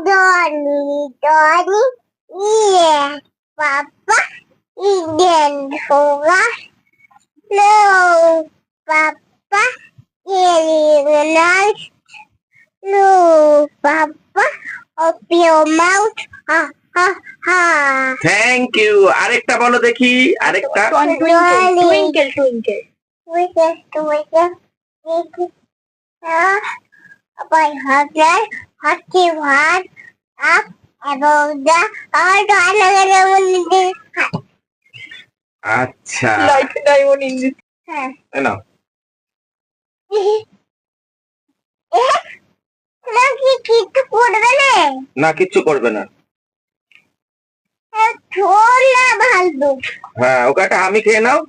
Donny, Donny, yeah, Papa, Eden, Sugar, no, Papa, Illinois, no, Papa, open your mouth, ha, ha, ha. Thank you. আরেকটা বলো দেখি, আরেকটা। Twinkle, twinkle, twinkle, twinkle, twinkle, my husband, hockey one, up above the all the আচ্ছা Like diamond in this. এই নাও। নাকি কিছু করবে না না কিচ্ছু করবে না। ছোলা ভালো হ্যাঁ ওকে একটা হামি খেয়ে নাও।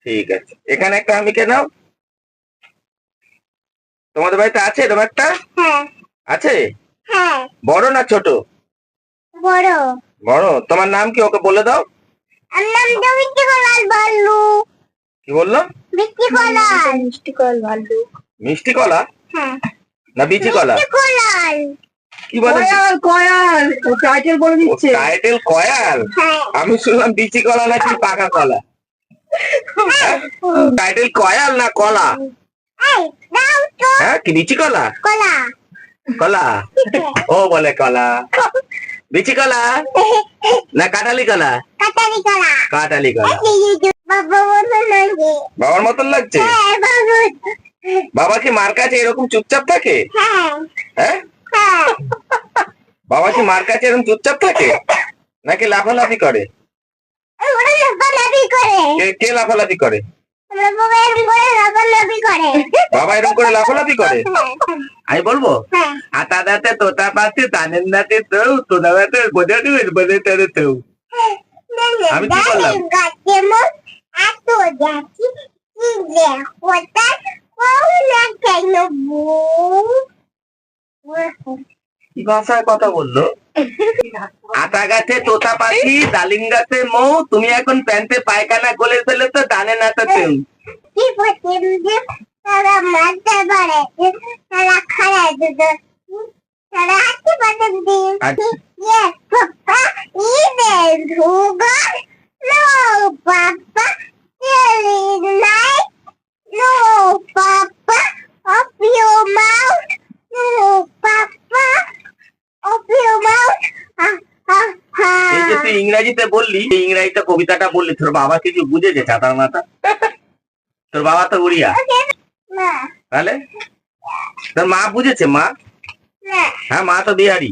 ঠিক আছে, এখানে একটা হামি খেয়ে নাও। তোমাদের বাড়িতে আছে এরকম একটা? হ্যাঁ আছে? হ্যাঁ বড় না ছোট? বড় বড়। তোমার নাম কি ওকে বলে দাও। আমার নাম তো বিক্রি কলাল বললু কি বললো? বিক্রি কলাল মিষ্টি কল ভালো। মিষ্টি কলা হ্যাঁ না বিচি কলা? বিক্রি কলাল কি বলে? কয়াল কয়াল ও টাইটেল বলে দিচ্ছে। টাইটেল কয়াল। হ্যাঁ আমি শুনলাম বিচি কলা নাকি পাকা কলা। টাইটেল কয়াল না কলা? এই দাও তো হ্যাঁ কি বিচি কলা? কলা কলা ও বলে কলা। বিচি কলা না কাটালি কলা? কাটারি কলা কাটালি কলা। বাবা বলো নাকি বাবার মতন লাগছে? হ্যাঁ বাবু বাবা কি মার কাছে এরকম চুপচাপ থাকে? হ্যাঁ হ্যাঁ হ্যাঁ বাবা কি মার কাছে এরকম চুপচাপ থাকে নাকি লাফালাফি করে? ওরা লাফালাফি করে কে লাফালাফি করে? আমরা বাবা এরকম করে লাফালাফি করে বাবা এরকম করে লাফালাফি করে? আমি বলবো হ্যাঁ আতা দাঁতে তোতা পাতে তানের দাঁতে তৌ তোদা দাঁতে বোঝা দিবে বোঝে তারে তৌ। আমি কি বললাম? গাছে মোট এত যাচ্ছি কি যে হঠাৎ কোন কেন কি ভাষায় কথা বললো? আতা গাছে তোতা পাখি ডালিম গাছে মৌ, তুমি এখন প্যান্টে পায়খানা গলে ফেলে তো ডানে নাচাতেও। কি পছন্দ যে তারা মারতে পারে তারা খারাপ দুটো তারা হাতে পছন্দ আচ্ছা। Yes, Papa, even sugar. No, Papa, really nice. No, Papa, up your mouth. No, Papa, up your mouth. Ha, ha, এই যে ha. তুই ইংরেজিতে বললি, এই ইংরেজিতে কবিতাটা বললি, তোর বাবা কিছু বুঝেছে চাতার মাথা? তোর বাবা তো উড়িয়া, না, তাহলে তোর মা বুঝেছে? মা? না. হ্যাঁ মা তো বিহারি।